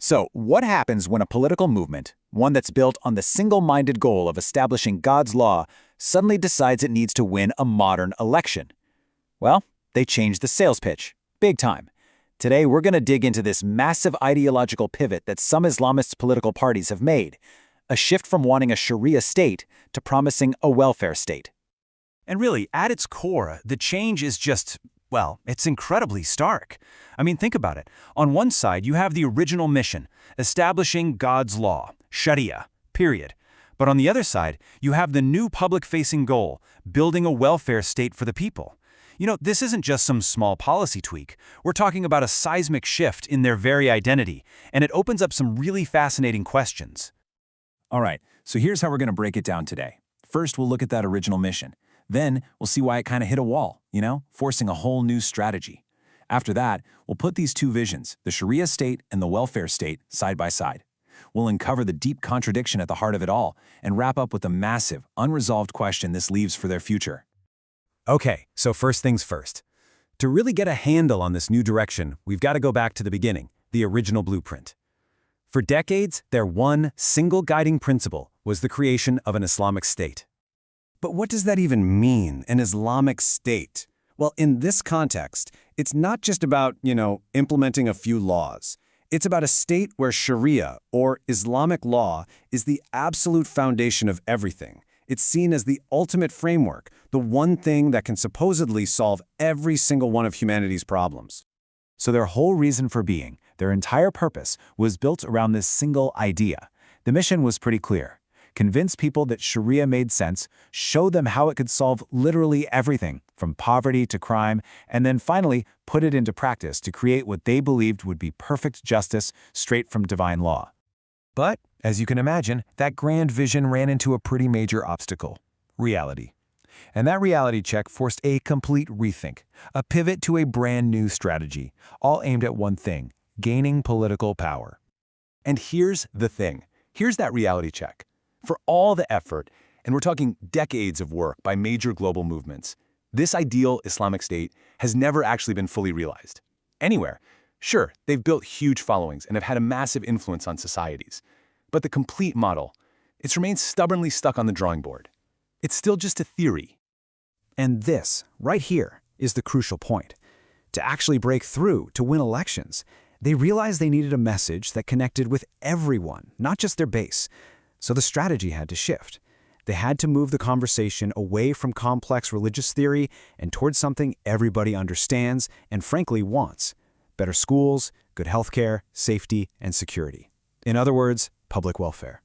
So, what happens when a political movement, one that's built on the single-minded goal of establishing God's law, suddenly decides it needs to win a modern election? Well, they change the sales pitch. Big time. Today, we're going to dig into this massive ideological pivot that some Islamist political parties have made, a shift from wanting a Sharia state to promising a welfare state. And really, at its core, the change is just, well, it's incredibly stark. I mean, think about it. On one side, you have the original mission, establishing God's law, Sharia, period. But on the other side, you have the new public-facing goal, building a welfare state for the people. You know, this isn't just some small policy tweak. We're talking about a seismic shift in their very identity, and it opens up some really fascinating questions. All right, so here's how we're going to break it down today. First, we'll look at that original mission. Then, we'll see why it kind of hit a wall, forcing a whole new strategy. After that, we'll put these two visions, the Sharia state and the welfare state, side by side. We'll uncover the deep contradiction at the heart of it all and wrap up with the massive, unresolved question this leaves for their future. Okay, so first things first. To really get a handle on this new direction, we've got to go back to the beginning, the original blueprint. For decades, their one single guiding principle was the creation of an Islamic state. But what does that even mean, an Islamic state? Well, in this context, it's not just about, implementing a few laws. It's about a state where Sharia, or Islamic law, is the absolute foundation of everything. It's seen as the ultimate framework, the one thing that can supposedly solve every single one of humanity's problems. So their whole reason for being, their entire purpose, was built around this single idea. The mission was pretty clear. Convince people that Sharia made sense, show them how it could solve literally everything, from poverty to crime, and then finally put it into practice to create what they believed would be perfect justice straight from divine law. But, as you can imagine, that grand vision ran into a pretty major obstacle: reality. And that reality check forced a complete rethink, a pivot to a brand new strategy, all aimed at one thing: gaining political power. And here's the thing. Here's that reality check. For all the effort, and we're talking decades of work by major global movements, this ideal Islamic state has never actually been fully realized. Anywhere. Sure, they've built huge followings and have had a massive influence on societies. But the complete model, it's remained stubbornly stuck on the drawing board. It's still just a theory. And this, right here, is the crucial point. To actually break through, to win elections, they realized they needed a message that connected with everyone, not just their base. So the strategy had to shift. They had to move the conversation away from complex religious theory and towards something everybody understands and frankly wants: better schools, good healthcare, safety, and security. In other words, public welfare.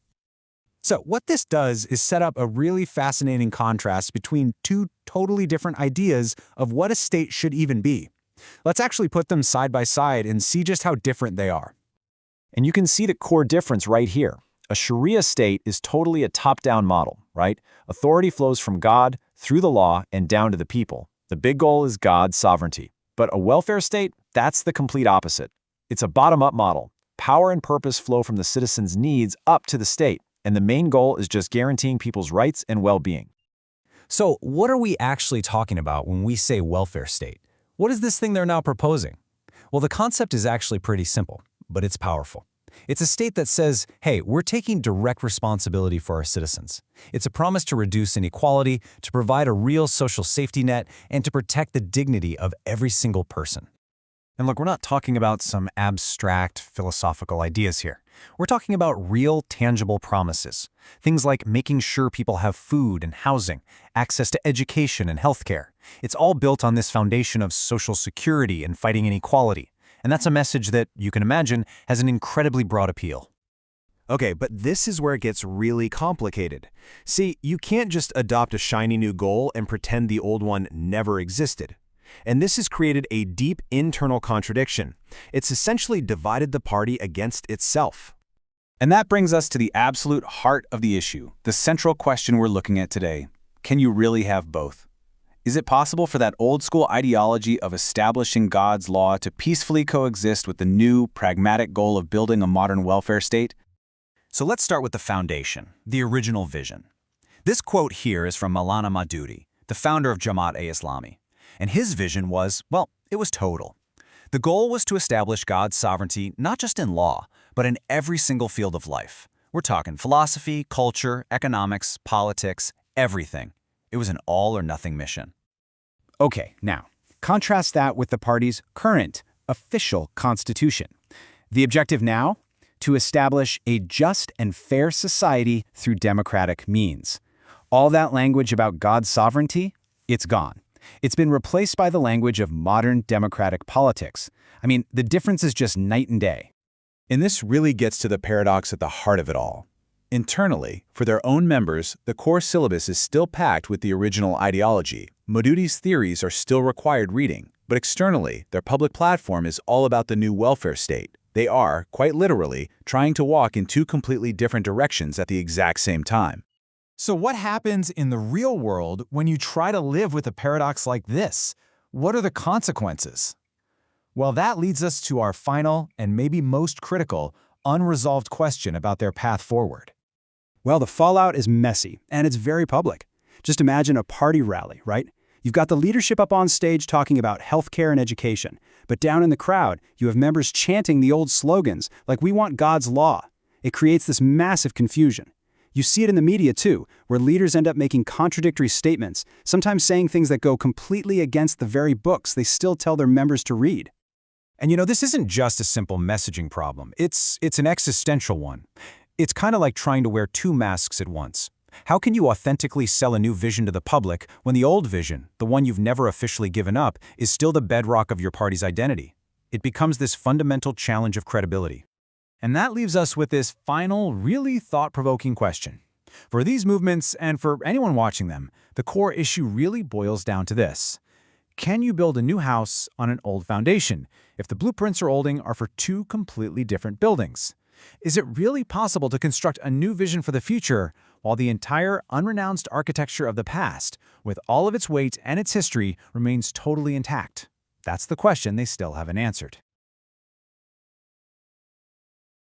So what this does is set up a really fascinating contrast between two totally different ideas of what a state should even be. Let's actually put them side by side and see just how different they are. And you can see the core difference right here. A Sharia state is totally a top-down model, right? Authority flows from God, through the law, and down to the people. The big goal is God's sovereignty. But a welfare state, that's the complete opposite. It's a bottom-up model. Power and purpose flow from the citizens' needs up to the state, and the main goal is just guaranteeing people's rights and well-being. So what are we actually talking about when we say welfare state? What is this thing they're now proposing? Well, the concept is actually pretty simple, but it's powerful. It's a state that says, hey, we're taking direct responsibility for our citizens. It's a promise to reduce inequality, to provide a real social safety net, and to protect the dignity of every single person. And look, we're not talking about some abstract philosophical ideas here. We're talking about real, tangible promises. Things like making sure people have food and housing, access to education and healthcare. It's all built on this foundation of social security and fighting inequality. And that's a message that, you can imagine, has an incredibly broad appeal. Okay, but this is where it gets really complicated. See, you can't just adopt a shiny new goal and pretend the old one never existed. And this has created a deep internal contradiction. It's essentially divided the party against itself. And that brings us to the absolute heart of the issue, the central question we're looking at today. Can you really have both? Is it possible for that old-school ideology of establishing God's law to peacefully coexist with the new, pragmatic goal of building a modern welfare state? So let's start with the foundation, the original vision. This quote here is from Maulana Maududi, the founder of Jamaat-e-Islami. And his vision was, well, it was total. The goal was to establish God's sovereignty not just in law, but in every single field of life. We're talking philosophy, culture, economics, politics, everything. It was an all-or-nothing mission. Okay, now, contrast that with the party's current, official constitution. The objective now? To establish a just and fair society through democratic means. All that language about God's sovereignty? It's gone. It's been replaced by the language of modern democratic politics. I mean, the difference is just night and day. And this really gets to the paradox at the heart of it all. Internally, for their own members, the core syllabus is still packed with the original ideology. Maududi's theories are still required reading, but externally, their public platform is all about the new welfare state. They are, quite literally, trying to walk in two completely different directions at the exact same time. So what happens in the real world when you try to live with a paradox like this? What are the consequences? Well, that leads us to our final and maybe most critical, unresolved question about their path forward. Well, the fallout is messy, and it's very public. Just imagine a party rally, right? You've got the leadership up on stage talking about healthcare and education, but down in the crowd, you have members chanting the old slogans, like "We want God's law." It creates this massive confusion. You see it in the media, too, where leaders end up making contradictory statements, sometimes saying things that go completely against the very books they still tell their members to read. And this isn't just a simple messaging problem. It's an existential one. It's kind of like trying to wear two masks at once. How can you authentically sell a new vision to the public when the old vision, the one you've never officially given up, is still the bedrock of your party's identity? It becomes this fundamental challenge of credibility. And that leaves us with this final, really thought-provoking question. For these movements, and for anyone watching them, the core issue really boils down to this. Can you build a new house on an old foundation if the blueprints you're holding are for two completely different buildings? Is it really possible to construct a new vision for the future while the entire unrenounced architecture of the past, with all of its weight and its history, remains totally intact? That's the question they still haven't answered.